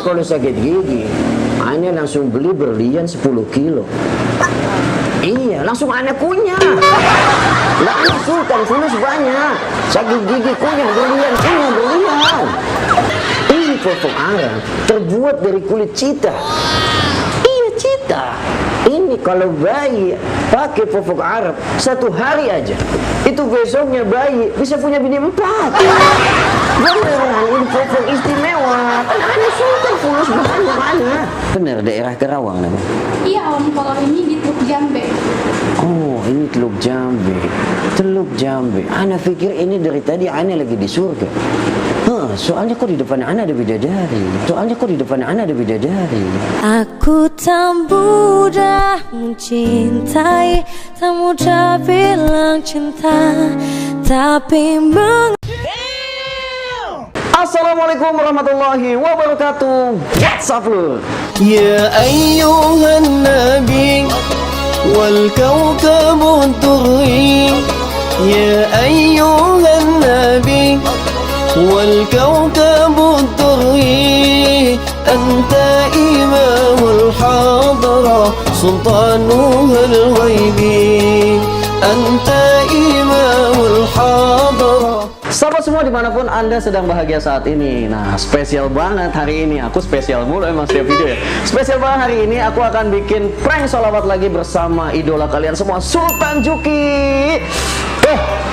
kalau sakit gigi, Ane langsung beli berlian 10 kilo. Iya, langsung Ane kunyah. Lah Ane sultan fulus banyak. Sakit gigi kunyah berlian, kunyah berlian. Ini fofok Arab terbuat dari kulit cheetah. Iya, cheetah. Ini kalau bayi pakai fofok Arab 1 hari aja, itu besoknya bayi bisa punya bini 4. Beneran, ini fofok istimewa. Kan Ane sultan fulus banyak Ane. Bener, daerah Karawang namanya. Iya Om, kalau ini di Teluk Jambe. Oh, ini Teluk Jambe. Teluk Jambe. Ana pikir ini dari tadi Ana lagi di surga. Soalnya kok di depan Ana ada bidadari. Aku tak mudah mencintai, tak mudah bilang cinta, tapi Assalamualaikum warahmatullahi wabarakatuh. What's up lu? يا أيها النبي والكوكب الدري يا أيها النبي والكوكب الدري أنت إمام الحضرة سلطانها الغيبي أنت إمام الحضرة. Sahabat semua dimanapun Anda sedang bahagia saat ini. Nah, spesial banget hari ini. Aku spesial mulu emang setiap video ya. Spesial banget hari ini aku akan bikin prank sholawat lagi bersama idola kalian semua, Sultan Juki.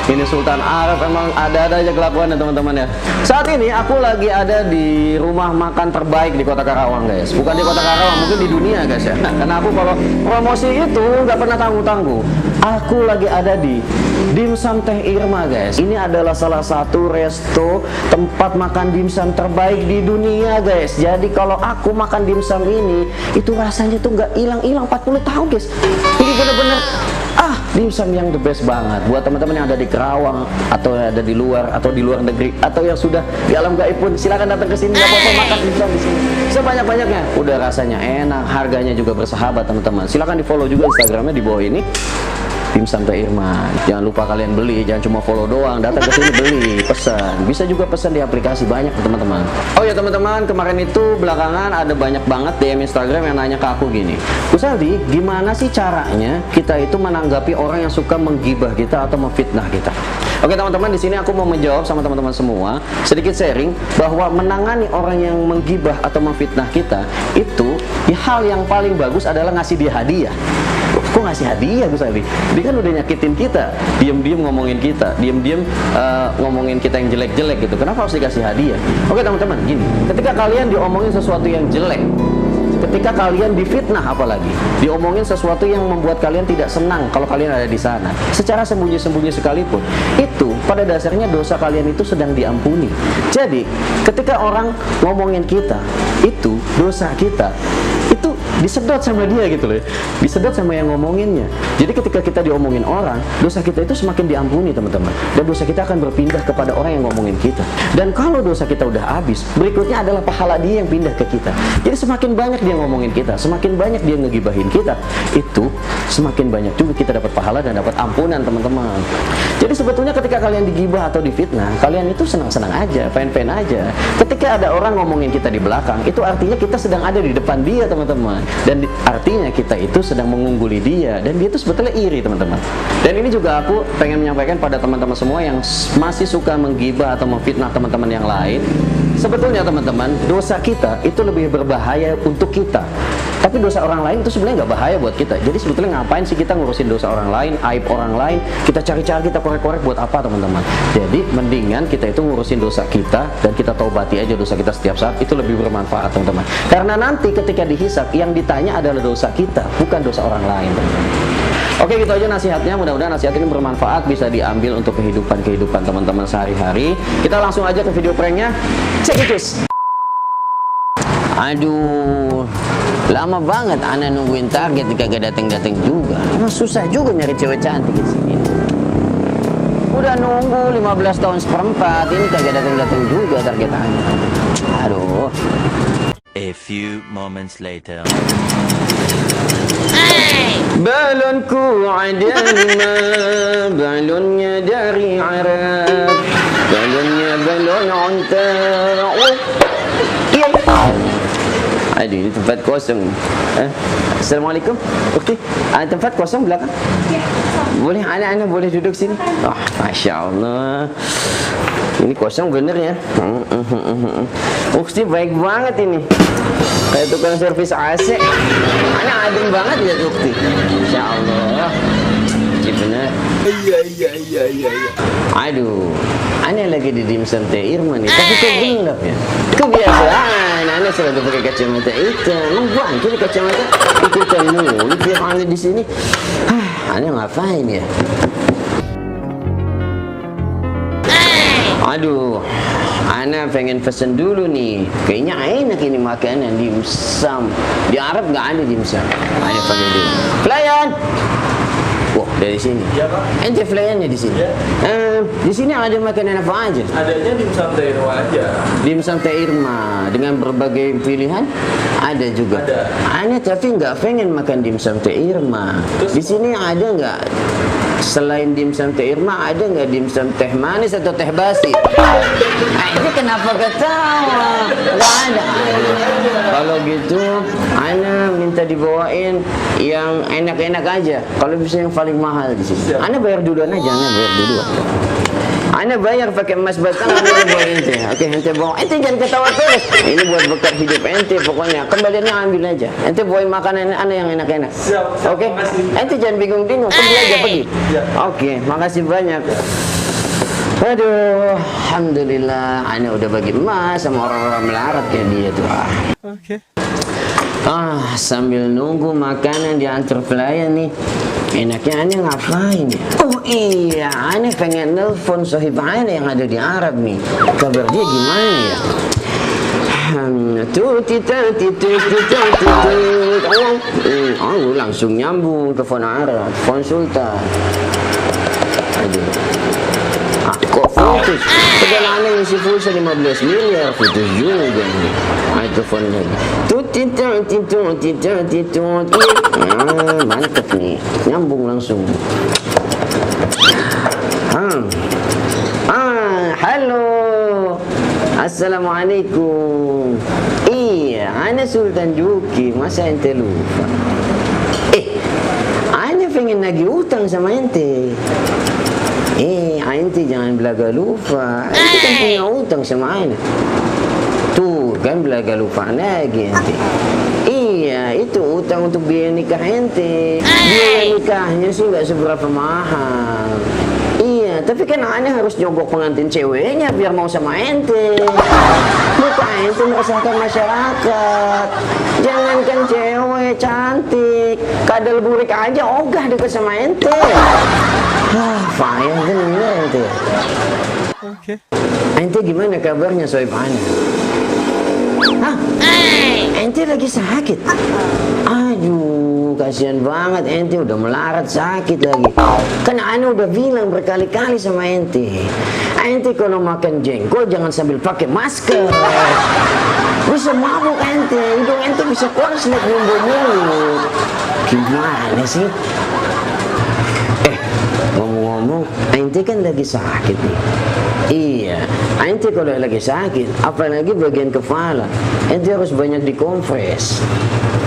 Ini Sultan Arab emang ada-ada aja kelakuan ya teman-teman ya. Saat ini aku lagi ada di rumah makan terbaik di kota Karawang guys. Bukan di kota Karawang, mungkin di dunia guys ya. Karena aku kalau promosi itu nggak pernah tanggung-tanggung. Aku lagi ada di Dimsum Teh Irma guys. Ini adalah salah satu resto tempat makan dimsum terbaik di dunia guys. Jadi kalau aku makan dimsum ini, itu rasanya tuh nggak hilang-hilang 40 tahun guys. Ini bener-bener dimsum yang the best banget. Buat teman-teman yang ada di Karawang atau ada di luar negeri atau yang sudah di alam gaib pun silakan datang ke sini. Nggak apa-apa makan dimsum di sini sebanyak-banyaknya. Udah rasanya enak, harganya juga bersahabat teman-teman. Silakan di follow juga Instagramnya di bawah ini. Dimsum Teh Irma. Jangan lupa kalian beli, jangan cuma follow doang, datang ke sini beli, pesan. Bisa juga pesan di aplikasi banyak teman-teman. Oh ya teman-teman, kemarin itu belakangan ada banyak banget DM Instagram yang nanya ke aku gini, Kusaldi, gimana sih caranya kita itu menanggapi orang yang suka menggibah kita atau memfitnah kita? Oke teman-teman, di sini aku mau menjawab sama teman-teman semua, sedikit sharing bahwa menangani orang yang menggibah atau memfitnah kita itu hal yang paling bagus adalah ngasih dia hadiah. Kok ngasih hadiah Gus Ali? Dia kan udah nyakitin kita, diam-diam ngomongin kita, diam-diam ngomongin kita yang jelek-jelek gitu. Kenapa harus dikasih hadiah? Oke teman-teman, gini, ketika kalian diomongin sesuatu yang jelek, ketika kalian difitnah apalagi, diomongin sesuatu yang membuat kalian tidak senang kalau kalian ada di sana, secara sembunyi-sembunyi sekalipun, itu pada dasarnya dosa kalian itu sedang diampuni. Jadi, ketika orang ngomongin kita, itu dosa kita itu disedot sama dia gitu loh, disedot sama yang ngomonginnya. Jadi ketika kita diomongin orang, dosa kita itu semakin diampuni teman-teman, dan dosa kita akan berpindah kepada orang yang ngomongin kita. Dan kalau dosa kita udah habis, berikutnya adalah pahala dia yang pindah ke kita. Jadi semakin banyak dia ngomongin kita, semakin banyak dia ngegibahin kita, itu semakin banyak juga kita dapat pahala dan dapat ampunan teman-teman. Jadi sebetulnya ketika kalian digibah atau difitnah, kalian itu senang-senang aja, fan-fan aja. Ketika ada orang ngomongin kita di belakang, itu artinya kita sedang ada di depan dia teman-teman, dan artinya kita itu sedang mengungguli dia, dan dia itu sebetulnya iri teman-teman. Dan ini juga aku pengen menyampaikan pada teman-teman semua yang masih suka menggibah atau memfitnah teman-teman yang lain. Sebetulnya teman-teman, dosa kita itu lebih berbahaya untuk kita, tapi dosa orang lain itu sebenarnya nggak bahaya buat kita. Jadi sebetulnya ngapain sih kita ngurusin dosa orang lain, aib orang lain, kita cari-cari, kita korek-korek buat apa teman-teman? Jadi mendingan kita itu ngurusin dosa kita dan kita taubati aja dosa kita setiap saat, itu lebih bermanfaat teman-teman. Karena nanti ketika dihisab yang ditanya adalah dosa kita, bukan dosa orang lain teman-teman. Oke, gitu aja nasihatnya. Mudah-mudahan nasihat ini bermanfaat, bisa diambil untuk kehidupan teman-teman sehari-hari. Kita langsung aja ke video pranknya. Cek it. Aduh, lama banget Ana nungguin target kagak dateng-dateng juga. Emang susah juga nyari cewek cantik di sini. Udah nunggu 15 tahun seperempat, ini kagak dateng-dateng juga target Ana. Aduh. A few moments later. Balonku ada 5, balonnya dari Arab, balonnya balon unta. Aduh, ini tempat kosong. Assalamualaikum. Okey. Tempat kosong belakang. Ya, sama. Boleh anak-anak boleh duduk sini. Masya Allah. Ini kosong bener ya. Ukti baik banget ini. Kayak tukang servis AC. Anak adem banget ya Ukti. Masya Allah. Bener. Iya. Aduh, aneh lagi di dimsum Teh Irma nih. Tapi kok gelap ya? Kebiasaan, aneh selalu pakai kacamata hitam. Emang bangkit di kacamata ikutan mulu tiap aneh di sini. Aneh ngapain ya? Aduh, Ana pengen pesen dulu nih. Kayaknya enak ini makanan dimsum. Di Arab nggak ada dimsum. Ana panggil dulu. Pelayan. Wah, dari sini. Iya, Pak. Ente pelayannya di sini. Iya. Di sini ada makanan apa aja? Adanya dimsum Teh Irma aja. Dimsum Teh Irma dengan berbagai pilihan ada juga. Ada. Ana tapi nggak pengen makan dimsum Teh Irma. Terus? Di sini ada nggak? Selain dimsum Teh Irma ada nggak dimsum teh manis atau teh basi? Ini kenapa ketawa? Nggak ada. Kalau gitu, Ana minta dibawain yang enak-enak aja. Kalau bisa yang paling mahal di sini. Siap. Ana bayar duluan aja, Ana bayar duluan. Ana bayar pakai emas batang, Ana bawa ente. Oke, ente bawa. Ente jangan ketawa terus. Ini buat bekal hidup ente pokoknya. Kembaliannya ambil aja. Ente bawain makanan Ana yang enak-enak. Siap, Oke? makasih. Ente jangan bingung-bingung. Pergi aja, pergi. Siap. Oke, makasih banyak. Aduh, alhamdulillah, Ana udah bagi emas sama orang-orang melarat kayak dia tuh. Oke. Sambil nunggu makanan diantar pelayan nih. Enaknya Ana ngapain ya? Oh iya, Ana pengen nelpon sahib Ana yang ada di Arab nih. Kabar dia gimana ya? Langsung nyambung telepon Arab, telepon Sultan. Aduh. Kok putus? Padahal Ana ngisi pulsa 15 miliar, putus juga nih. Telepon lagi. Mantap nih, nyambung langsung. Halo. Assalamualaikum. Iya, Ana Sultan Juki, masa ente lupa? Ana pengen nagih utang sama ente. Ente jangan belaga lupa. Ente kan punya utang sama Ana. Tuh, kan belaga lupa lagi ente. Iya, itu utang untuk biaya nikah ente. Biaya nikahnya sih nggak seberapa mahal. Iya, tapi kan Ana harus nyogok pengantin ceweknya biar mau sama ente. Muka ente meresahkan masyarakat. Jangankan cewek cantik, kadal burik aja ogah deket sama ente. Payah bener ente. Oke. Ente gimana kabarnya sohib Ana? Ente lagi sakit? Aduh, kasihan banget ente udah melarat sakit lagi. Kan Ana udah bilang berkali-kali sama ente. Ente kalau makan jengkol jangan sambil pakai masker. Bisa mabuk ente, hidung ente bisa korslet mulut. Gimana sih? Ngomong-ngomong, ente kan lagi sakit nih. Iya, ente kalau lagi sakit, apalagi bagian kepala, ente harus banyak dikompres.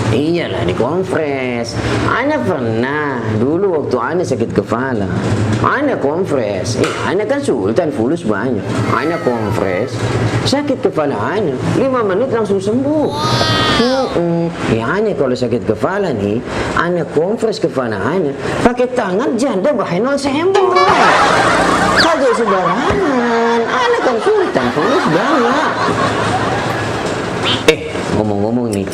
Iyalah, dikompres. Ana pernah dulu waktu Ana sakit kepala, Ana kompres. Ana kan sultan fulus banyak. Ana kompres, sakit kepala Ana 5 menit langsung sembuh. Ana kalau sakit kepala nih, Ana kompres kepala Ana pakai tangan janda bahenol sembuh. Kagak sembarangan. Ana kan sultan fulus banyak. Ngomong-ngomong nih,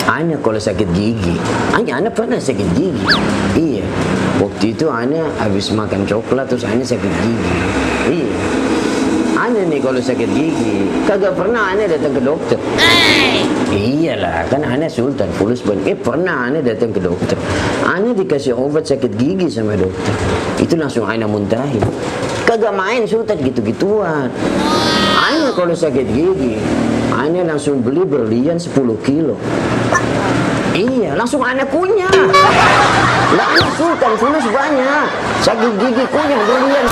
Ana kalau sakit gigi, Ana pernah sakit gigi. Iya, waktu itu Ana habis makan coklat terus Ana sakit gigi. Iya, Ana nih kalau sakit gigi kagak pernah Ana datang ke dokter. Iyalah, kan Ana sultan fulus banget. Pernah Ana datang ke dokter. Ana dikasih obat sakit gigi sama dokter. Itu langsung Ana muntahin. Kagak main sultan gitu-gituan. Ana kalau sakit gigi, Ana langsung beli berlian 10 kilo. Iya, langsung Ana kunyah. Lah Ana sultan fulus banyak. Sakit gigi kunyah berlian.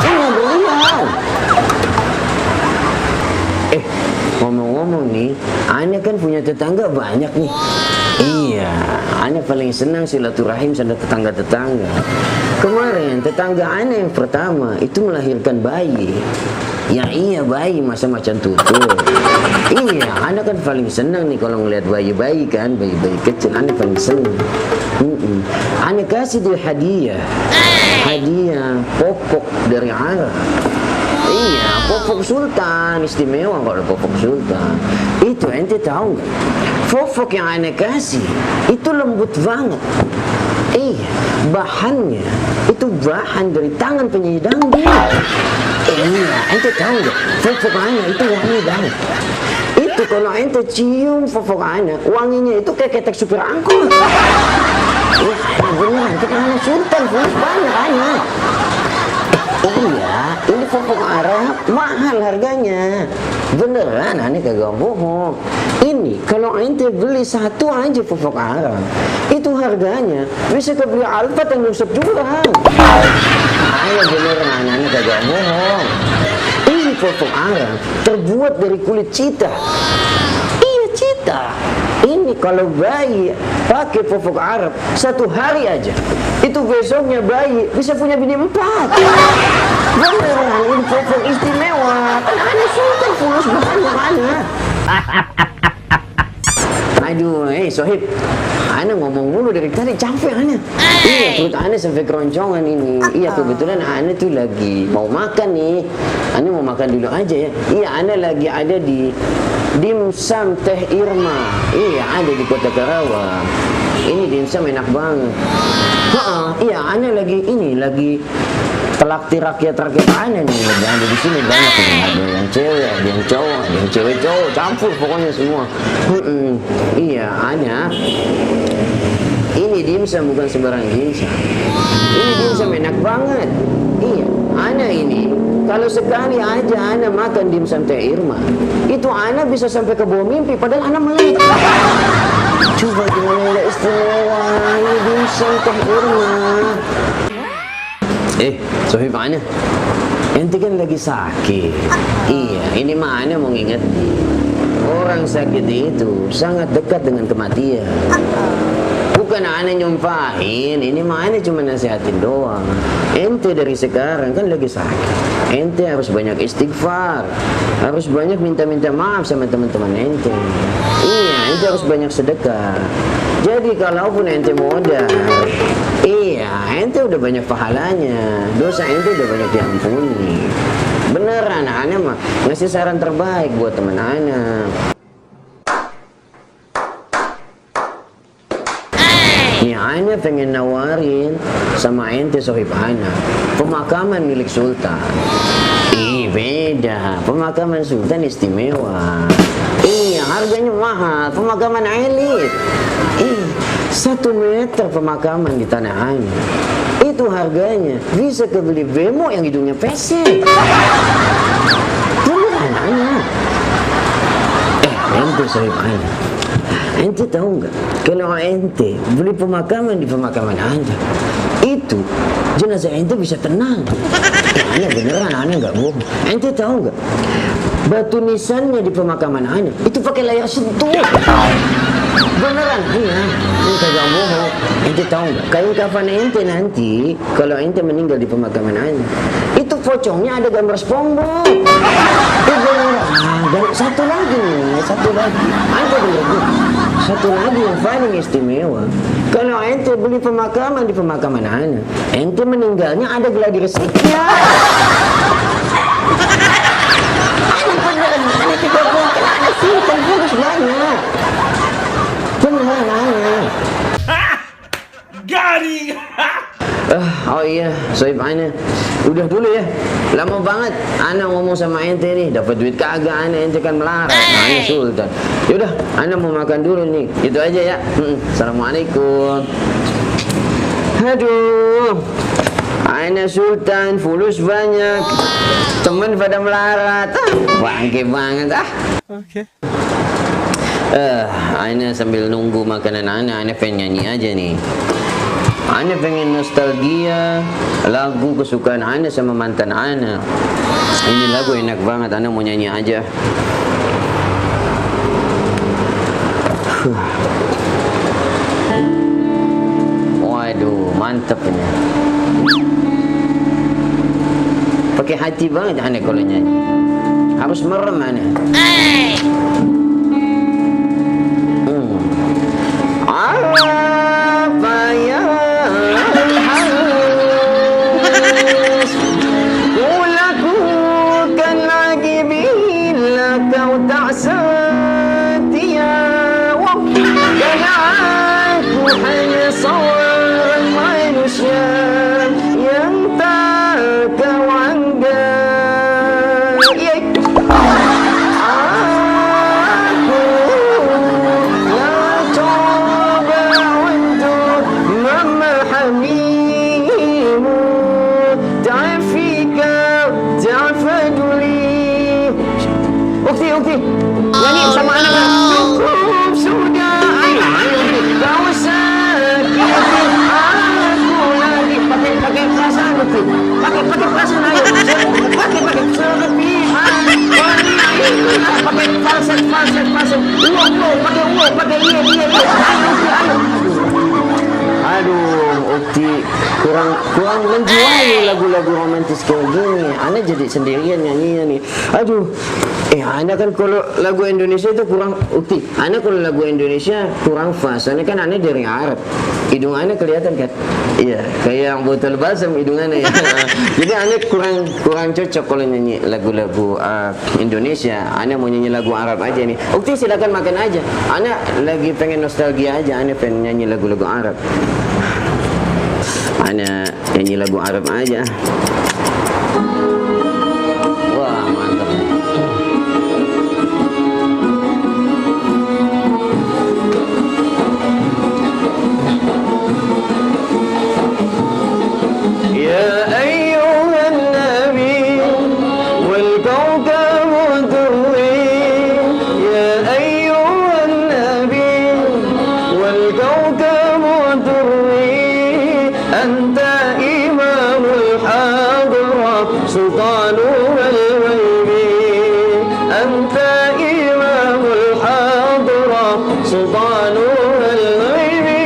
Ngomong-ngomong nih, Ana kan punya tetangga banyak nih. Iya, Ana paling senang silaturahim sama tetangga-tetangga. Kemarin tetangga Ana yang pertama itu melahirkan bayi. Ya iya, bayi masa macan tutul. Iya, Ana kan paling senang nih kalau ngeliat bayi-bayi kan, bayi-bayi kecil. Ana paling senang. Ana kasih dia hadiah. Hadiah popok dari Arab. Iya, popok sultan istimewa kalau popok sultan. Itu ente tahu nggak? Popok yang Ana kasih itu lembut banget. Iya, bahannya itu bahan dari tangan penyanyi dangdut. Iya, ente tahu nggak? Popok Ana itu wangi banget. Itu kalau ente cium popok Ana, wanginya itu kayak ketek supir angkot. Iya, beneran, itu kan Ana sultan, banyak Ana. Iya, ini popok Arab mahal harganya. Beneran, Ana kagak bohong. Ini kalau ente beli satu aja popok Arab, itu harganya bisa kebeli Alphard yang nusuk jurang. Ayo beneran, Ana kagak bohong. Ini popok Arab terbuat dari kulit cheetah. Iya, cheetah. Ini kalau bayi pakai popok Arab 1 hari aja, itu besoknya bayi bisa punya bini 4. Beneran, ini popok istimewa. Kan Ana sultan fulus banyak Ana. Aduh, Sohib, Ana ngomong mulu dari tadi, capek Ana. Iya, perut Ana sampai keroncongan ini. Iya, kebetulan Ana tuh lagi mau makan nih. Ana mau makan dulu aja ya. Iya, Ana lagi ada di Dimsum Teh Irma. Iya, ada di Kota Karawang. Ini dimsum enak banget. Iya, Ana lagi telaktir rakyat-rakyat Ana nih. Ada di sini banyak nih. Ada yang cewek, ada yang cowok, ada yang cewek-cowok, campur pokoknya semua. Iya, Ana. Ini dimsum bukan sembarang dimsum. Ini dimsum enak banget. Iya, Ana ini kalau sekali aja Ana makan dimsum Teh Irma, itu Ana bisa sampai ke bawah mimpi, padahal Ana melek. Coba gimana nggak istimewa ini dimsum Teh Irma. Sohib Ana, ente kan lagi sakit. Iya, ini mah Ana mau ngingetin, orang sakit itu sangat dekat dengan kematian. Bukan Ana nyumpahin, ini mah Ana cuma nasihatin doang. Ente dari sekarang kan lagi sakit, ente harus banyak istighfar, harus banyak minta-minta maaf sama teman-teman ente. Iya, ente harus banyak sedekah. Jadi kalaupun ente modal, iya, ente udah banyak pahalanya, dosa ente udah banyak diampuni. Beneran, Ana mah ngasih saran terbaik buat teman Ana. Ya, Ana pengen nawarin sama ente Sohib Ana pemakaman milik Sultan. Beda, pemakaman Sultan istimewa. Iya, harganya mahal, pemakaman elit. 1 meter pemakaman di tanah Ana, itu harganya bisa kebeli bemo yang hidungnya pesek. Beneran Ana. Ente Sohib Ana, ente tahu nggak, kalau ente beli pemakaman di pemakaman Ana, itu jenazah ente bisa tenang. Ana beneran, Ana nggak bohong. Ente tahu nggak, batu nisannya di pemakaman Ana itu pakai layar sentuh. Beneran, iya, ini kagak bohong. Ente tahu nggak, kain kafan ente nanti kalau ente meninggal di pemakaman Ana, itu pocongnya ada gambar SpongeBob. Beneran. Dan satu lagi nih, Ente bener. Satu lagi yang paling istimewa, kalau ente beli pemakaman di pemakaman Ana, ente meninggalnya ada gladi resepnya. Ana beneran, Ana tidak bohong, Ana sultan fulus banyak. Beneran Ana. Garing. Oh iya, Sohib Ana, udah dulu ya. Lama banget Ana ngomong sama ente nih, dapat duit kagak Ana, ente kan melarat. Ana sultan. Yaudah, Ana mau makan dulu nih. Gitu aja ya. Assalamualaikum. Aduh, Ana sultan, fulus banyak, temen pada melarat. Bangke banget Okay. Ana sambil nunggu makanan Ana pengen nyanyi aja nih. Ana pengen nostalgia lagu kesukaan Ana sama mantan Ana. Ini lagu enak banget, Ana mau nyanyi aja. Waduh, mantap ini. Pakai hati banget aneh kalau nyanyi. Harus merem aneh. Apa yang harus kulakukan lagi bila kau tak setia? Karena aku hanya seorang manusia yang tak kau anggap. Aku yang coba untuk memahamimu, tak fikir, tak peduli. Ukti, nyanyi sama anak kan? Cukup sudah, ayo, kau sakiti aku lagi. Pakai perasaan, Ukti. Pakai perasaan, ayo. Pakai serpihan. Pakai falset. Uang, pakai iya. Ayo. Aduh, Ukti kurang menjual lagu-lagu romantis kayak gini. Ana jadi sendirian nyanyinya nih. Aduh, Ana kan kalau lagu Indonesia itu kurang, Ukti. Ana kalau lagu Indonesia kurang fast. Ana kan Ana dari Arab. Hidung Ana kelihatan kan? Iya, kayak yang botol basam hidung Ana ya. Jadi Ana kurang cocok kalau nyanyi lagu-lagu Indonesia. Ana mau nyanyi lagu Arab aja nih. Ukti silakan makan aja. Ana lagi pengen nostalgia aja. Ana pengen nyanyi lagu-lagu Arab. Ana nyanyi lagu Arab aja. Wah, mantap. Ya ayyuhan nabi wal kawkabu durri. Ya ayyuhan nabi wal kawkabu durri. Anta imamul hadra sultanul ghaibi. Anta imamul hadra sultanul ghaibi.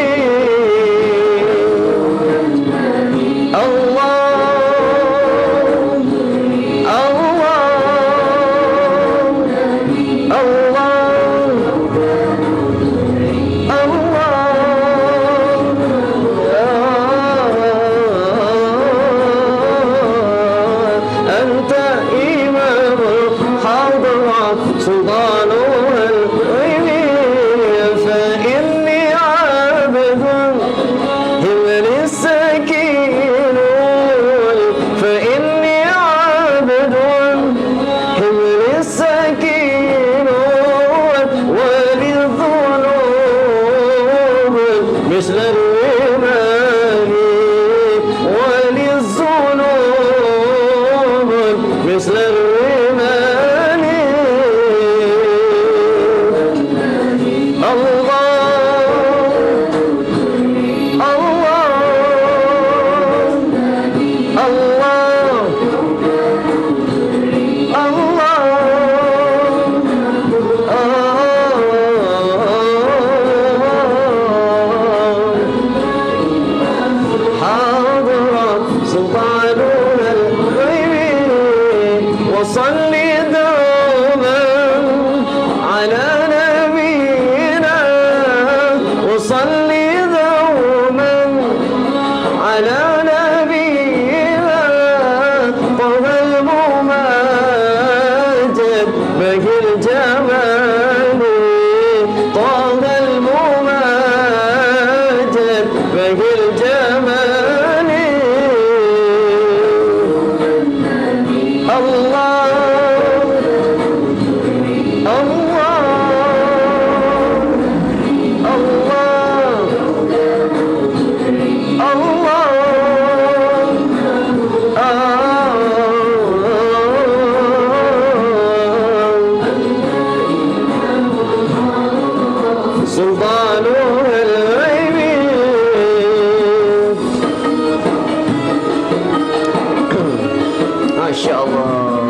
Masya Allah.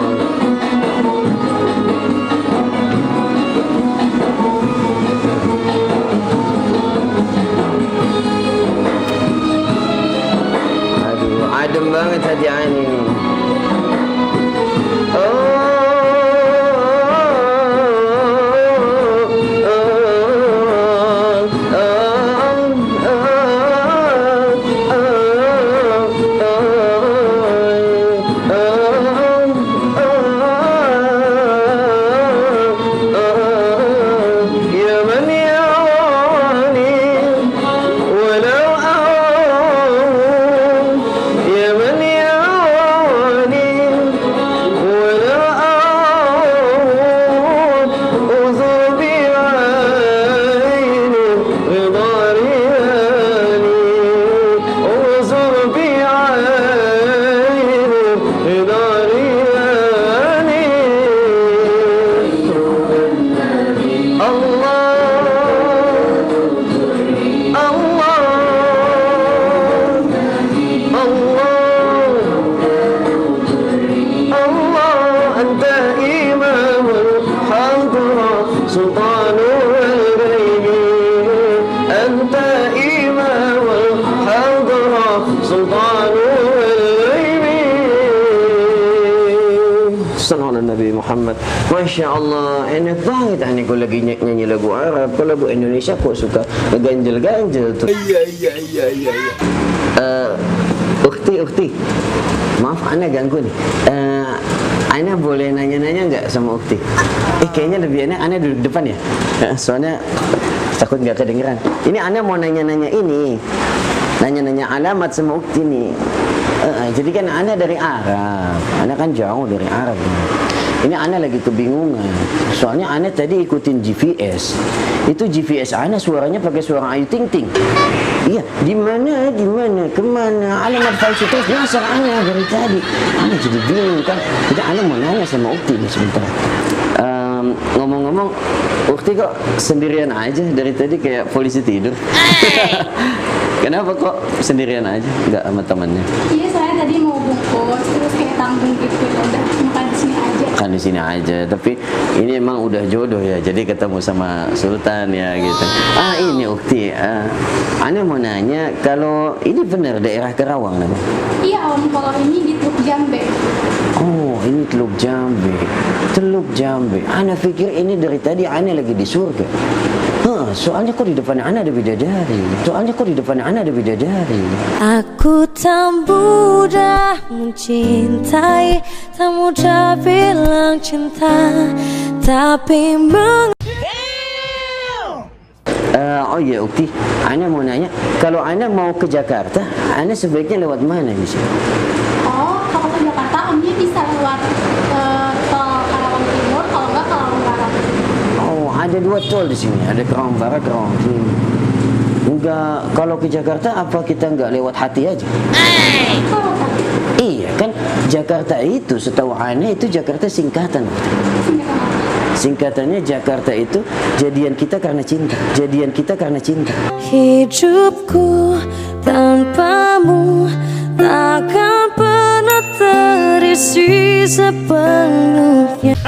banget hati Ani nih. Nabi Muhammad. Masya Allah, enak banget Ani kalau lagi nyanyi lagu Arab. Kalau lagu Indonesia kok suka ganjel-ganjel tuh. Iya. Ukti, maaf Ana ganggu nih. Ana boleh nanya-nanya nggak sama Ukti? Kayaknya lebih enak Ana duduk depan ya. Soalnya takut nggak kedengeran. Ini Ana mau nanya-nanya ini. Nanya-nanya alamat sama Ukti nih. Jadi kan Ana dari Arab. Ana kan jauh dari Arab. Ini Ana lagi kebingungan. Soalnya Ana tadi ikutin GPS. Itu GPS Ana suaranya pakai suara Ayu Ting Ting. Iya, di mana, kemana? Alamat palsu terus nyasar Ana dari tadi. Ana jadi bingung kan. Jadi Ana mau nanya sama Ukti nih sebentar. Ngomong-ngomong, Ukti kok sendirian aja dari tadi kayak polisi tidur. Kenapa kok sendirian aja, nggak sama temannya? Iya, saya tadi mau bungkus terus kayak tanggung gitu, udah makan di sini aja. Kan di sini aja, tapi ini emang udah jodoh ya, jadi ketemu sama Sultan ya gitu. Ini Ukti, Ana mau nanya, kalau ini benar daerah Karawang namanya? Iya Om, kalau ini di Teluk Jambe. Oh, ini Teluk Jambe. Teluk Jambe. Ana pikir ini dari tadi Ana lagi di surga. Soalnya kok di depan Ana ada bidadari. Aku tak mudah mencintai, tak mudah bilang cinta, tapi oh iya Ukti, Ana mau nanya, kalau Ana mau ke Jakarta, Ana sebaiknya lewat mana di sini? Oh, kalau ke Jakarta Omnya bisa lewat tol Karawang Timur, kalau nggak Karawang Barat. Oh, ada 2 tol di sini, ada Karawang Barat, Karawang Timur. Enggak, kalau ke Jakarta apa kita nggak lewat Hati aja? Kalau tadi Iya kan, Jakarta itu setahu Ana itu Jakarta singkatan. Singkatannya Jakarta itu jadian kita karena cinta. hidupku tanpamu takkan pernah terisi sepenuhnya.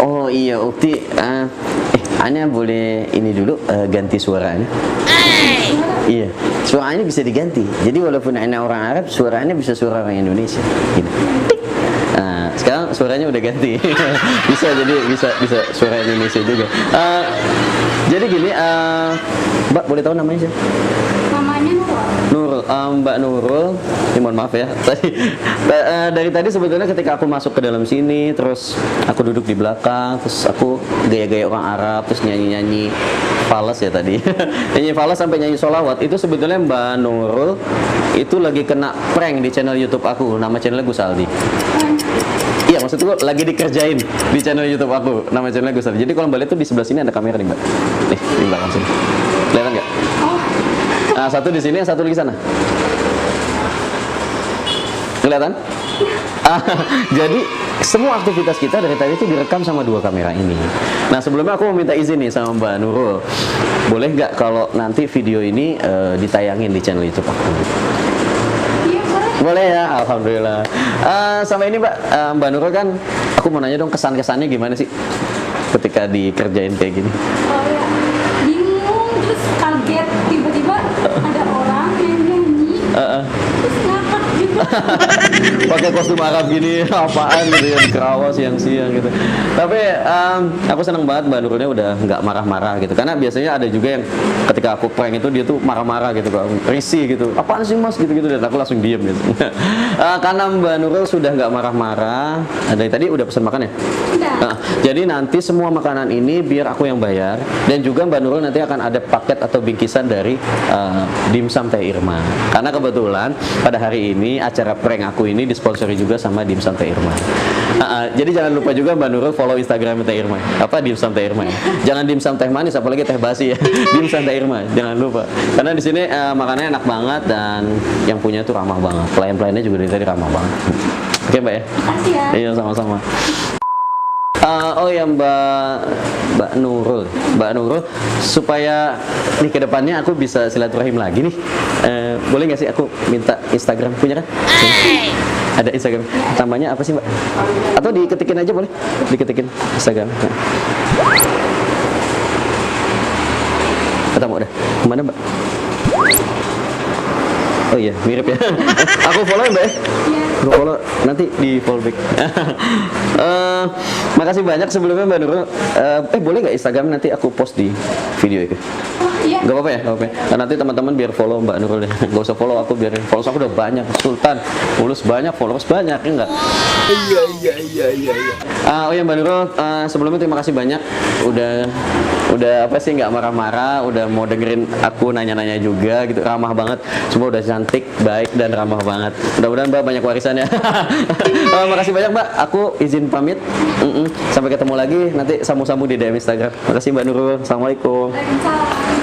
Oh iya Ukti, Ana boleh ini dulu ganti suaranya. Iya, suaranya bisa diganti. Jadi walaupun Ana orang Arab, suaranya bisa suara orang Indonesia. Gini. Sekarang suaranya udah ganti. bisa suara Indonesia juga. Jadi gini, Mbak boleh tahu namanya siapa? namanya Nurul. Mbak Nurul, mohon maaf ya. Dari tadi sebetulnya ketika aku masuk ke dalam sini, terus aku duduk di belakang, terus aku gaya-gaya orang Arab, terus nyanyi-nyanyi falas ya tadi. Nyanyi falas sampai nyanyi sholawat. Itu sebetulnya Mbak Nurul itu lagi kena prank di channel YouTube aku. Nama channelnya Gusaldi. Iya, maksudku lagi dikerjain di channel YouTube aku. Nama channelnya Gusaldi. Jadi kalau Mbak lihat tuh di sebelah sini ada kamera nih Mbak. Nih, di belakang sini. Kelihatan nggak? Nah, satu di sini, yang satu lagi sana. Kelihatan? Jadi semua aktivitas kita dari tadi itu direkam sama 2 kamera ini. Nah sebelumnya aku mau minta izin nih sama Mbak Nurul. Boleh nggak kalau nanti video ini ditayangin di channel YouTube aku? Iya, boleh. Boleh ya, alhamdulillah. Sama ini Mbak Nurul kan, aku mau nanya dong kesan-kesannya gimana sih ketika dikerjain kayak gini? Oh ya, bingung terus kaget tiba-tiba ada orang yang nyanyi pakai kostum Arab gini, apaan gitu ya, di Kerawang siang-siang gitu. Tapi aku senang banget Mbak Nurulnya udah nggak marah-marah gitu, karena biasanya ada juga yang ketika aku prank itu dia tuh marah-marah gitu, kok risih gitu, apaan sih mas gitu-gitu, dan aku langsung diem gitu. Karena Mbak Nurul sudah nggak marah-marah, dari tadi udah pesan makan ya? Udah. Jadi nanti semua makanan ini biar aku yang bayar, dan juga Mbak Nurul nanti akan ada paket atau bingkisan dari Dimsum Teh Irma. Karena kebetulan pada hari ini acara prank aku ini disponsori juga sama Dimsum Teh Irma. Jadi jangan lupa juga Mbak Nurul follow Instagram Teh Irma. Apa Dimsum Teh Irma? Jangan dimsum teh manis, apalagi teh basi ya. Dimsum Teh Irma, jangan lupa. Karena di sini makanannya enak banget dan yang punya itu ramah banget. Pelayan-pelayannya juga dari tadi ramah banget. Oke Mbak ya? Makasih ya. Iya sama-sama. Oh ya Mbak Nurul, supaya nih kedepannya aku bisa silaturahim lagi nih, boleh nggak sih aku minta Instagram punya kan? Ada Instagram, namanya apa sih Mbak? Atau diketikin aja boleh? Diketikin Instagram. Ketemu udah, kemana Mbak? Oh iya, mirip ya. Aku follow ya Mbak ya? Iya. Aku follow, nanti di follow back. Makasih banyak sebelumnya Mbak Nurul. Boleh nggak Instagram nanti aku post di video itu? Oh, iya. Gak apa-apa ya? Gak apa-apa ya? Nah, nanti teman-teman biar follow Mbak Nurul deh. Gak usah follow aku, biar followers aku udah banyak. Sultan, followers banyak, followers banyak, ya enggak? Iya. Oh ya Mbak Nurul, sebelumnya terima kasih banyak udah apa sih, nggak marah-marah, udah mau dengerin aku nanya-nanya juga gitu, ramah banget, semua udah cantik, baik dan ramah banget. Mudah-mudahan Mbak banyak warisannya. Makasih banyak Mbak, aku izin pamit. Sampai ketemu lagi nanti sambung-sambung di DM Instagram. Makasih Mbak Nurul, assalamualaikum. Waalaikumsalam.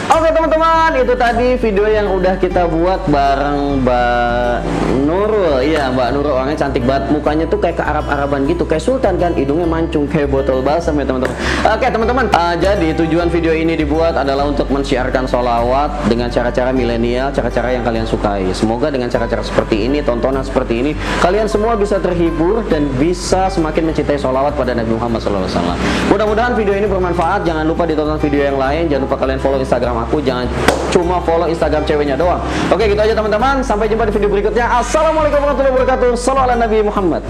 Oke teman-teman, itu tadi video yang udah kita buat bareng Mbak Nurul. Iya, Mbak Nurul orangnya cantik banget, mukanya tuh kayak ke Arab-Araban gitu, kayak sultan kan, hidungnya mancung kayak botol balsam ya teman-teman. Oke teman-teman, jadi tujuan video ini dibuat adalah untuk mensyiarkan sholawat dengan cara-cara milenial, cara-cara yang kalian sukai. Semoga dengan cara-cara seperti ini, tontonan seperti ini, kalian semua bisa terhibur dan bisa semakin mencintai sholawat pada Nabi Muhammad SAW. Mudah-mudahan video ini bermanfaat. Jangan lupa ditonton video yang lain, jangan lupa kalian follow Instagram aku, jangan cuma follow Instagram ceweknya doang. Oke, gitu aja teman-teman, sampai jumpa di video berikutnya. Assalamualaikum warahmatullahi wabarakatuh. Shallallahu ala Nabi Muhammad.